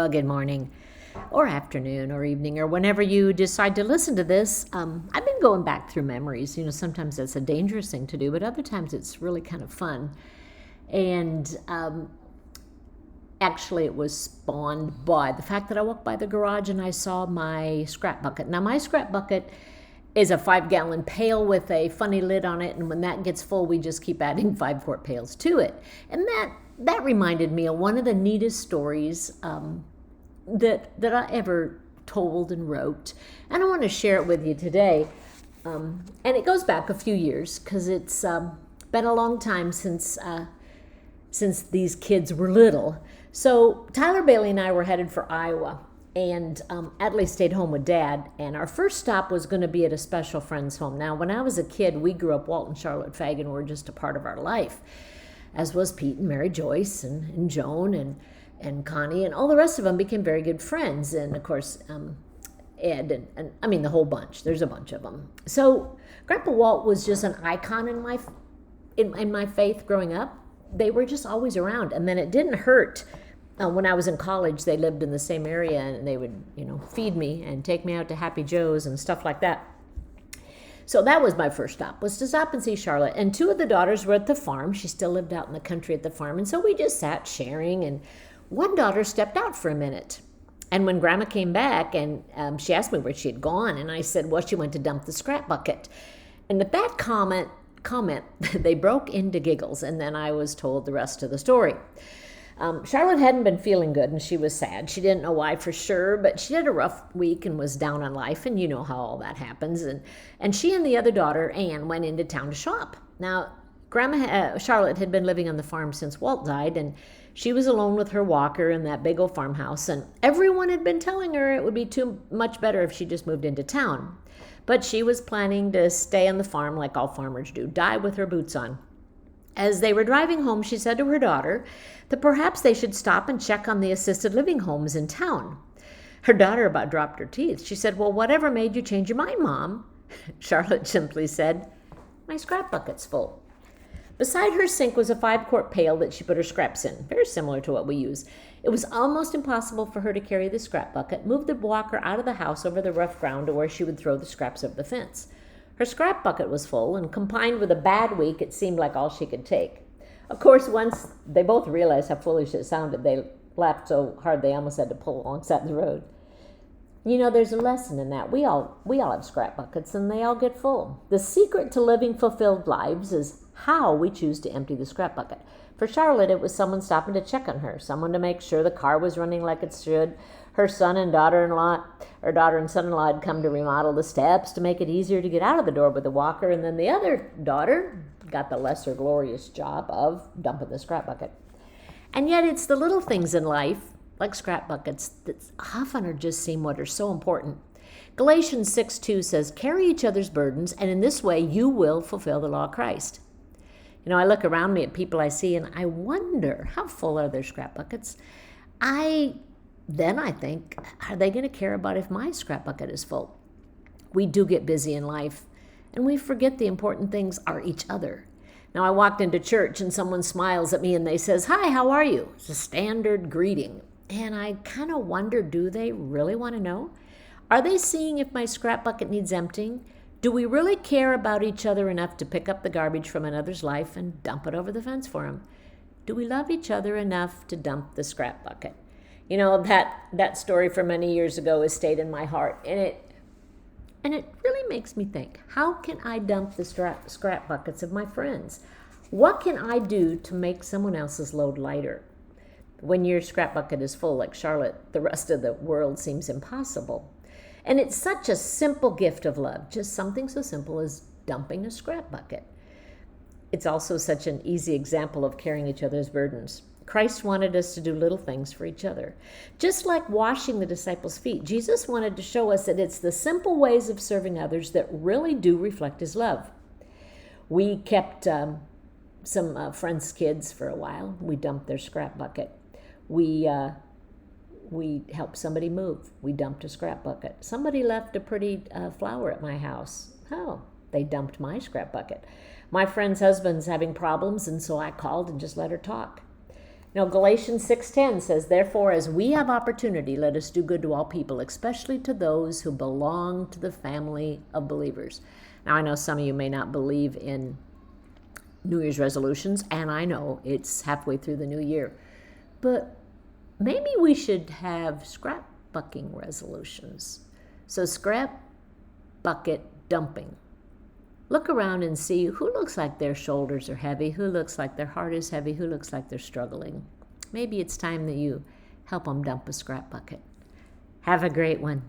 Well, good morning, or afternoon, or evening, or whenever you decide to listen to this. I've been going back through memories. Sometimes that's a dangerous thing to do, but other times it's really kind of fun. And actually, it was spawned by the fact that I walked by the garage and I saw my scrap bucket. Now, my scrap bucket is a 5-gallon pail with a funny lid on it, and when that gets full, we just keep adding 5-quart pails to it. And that reminded me of one of the neatest stories that I ever told and wrote, and I want to share it with you today. And it goes back a few years because it's been a long time since these kids were little. So Tyler, Bailey, and I were headed for Iowa, and Adley stayed home with Dad, and our first stop was going to be at a special friend's home. Now, when I was a kid, we grew up, Walt and Charlotte Fagen were just a part of our life, as was Pete and Mary Joyce and Joan and Connie, and all the rest of them became very good friends, and of course, Ed, and I mean the whole bunch. There's a bunch of them. So Grandpa Walt was just an icon in my faith growing up. They were just always around, and then it didn't hurt. When I was in college, they lived in the same area, and they would, feed me and take me out to Happy Joe's and stuff like that. So that was my first stop, was to stop and see Charlotte. And 2 of the daughters were at the farm. She still lived out in the country at the farm, and so we just sat sharing, and one daughter stepped out for a minute. And when Grandma came back, and she asked me where she had gone, and I said, well, she went to dump the scrap bucket. And at that comment, they broke into giggles, and then I was told the rest of the story. Charlotte hadn't been feeling good, and she was sad. She didn't know why for sure, but she had a rough week and was down on life, and you know how all that happens. And she and the other daughter, Anne, went into town to shop. Now, Charlotte had been living on the farm since Walt died, and she was alone with her walker in that big old farmhouse, and everyone had been telling her it would be too much better if she just moved into town. But she was planning to stay on the farm like all farmers do, die with her boots on. As they were driving home, she said to her daughter that perhaps they should stop and check on the assisted living homes in town. Her daughter about dropped her teeth. She said, well, whatever made you change your mind, Mom? Charlotte simply said, my scrap bucket's full. Beside her sink was a 5-quart pail that she put her scraps in, very similar to what we use. It was almost impossible for her to carry the scrap bucket, move the walker out of the house over the rough ground to where she would throw the scraps over the fence. Her scrap bucket was full, and combined with a bad week, it seemed like all she could take. Of course, once they both realized how foolish it sounded, they laughed so hard they almost had to pull alongside the road. There's a lesson in that. We all have scrap buckets, and they all get full. The secret to living fulfilled lives is how we choose to empty the scrap bucket. For Charlotte, it was someone stopping to check on her, someone to make sure the car was running like it should. Her daughter and son-in-law had come to remodel the steps to make it easier to get out of the door with the walker, and then the other daughter got the lesser glorious job of dumping the scrap bucket. And yet it's the little things in life, like scrap buckets, that often seem what are so important. Galatians 6:2 says, carry each other's burdens, and in this way you will fulfill the law of Christ. I look around me at people I see, and I wonder, how full are their scrap buckets? Then I think, are they going to care about if my scrap bucket is full? We do get busy in life, and we forget the important things are each other. Now, I walked into church, and someone smiles at me, and they says, hi, how are you? It's a standard greeting. And I kind of wonder, do they really want to know? Are they seeing if my scrap bucket needs emptying? Do we really care about each other enough to pick up the garbage from another's life and dump it over the fence for them? Do we love each other enough to dump the scrap bucket? That story from many years ago has stayed in my heart, and it really makes me think, how can I dump the scrap buckets of my friends? What can I do to make someone else's load lighter? When your scrap bucket is full, like Charlotte, the rest of the world seems impossible. And it's such a simple gift of love, just something so simple as dumping a scrap bucket. It's also such an easy example of carrying each other's burdens. Christ wanted us to do little things for each other. Just like washing the disciples' feet, Jesus wanted to show us that it's the simple ways of serving others that really do reflect his love. We kept some friends' kids for a while. We dumped their scrap bucket. We helped somebody move. We dumped a scrap bucket. Somebody left a pretty flower at my house. Oh, they dumped my scrap bucket. My friend's husband's having problems, and so I called and just let her talk. Galatians 6:10 says, "Therefore, as we have opportunity, let us do good to all people, especially to those who belong to the family of believers." Now, I know some of you may not believe in New Year's resolutions, and I know it's halfway through the new year, but maybe we should have scrapbucking resolutions. So, scrap bucket dumping. Look around and see who looks like their shoulders are heavy, who looks like their heart is heavy, who looks like they're struggling. Maybe it's time that you help them dump a scrap bucket. Have a great one.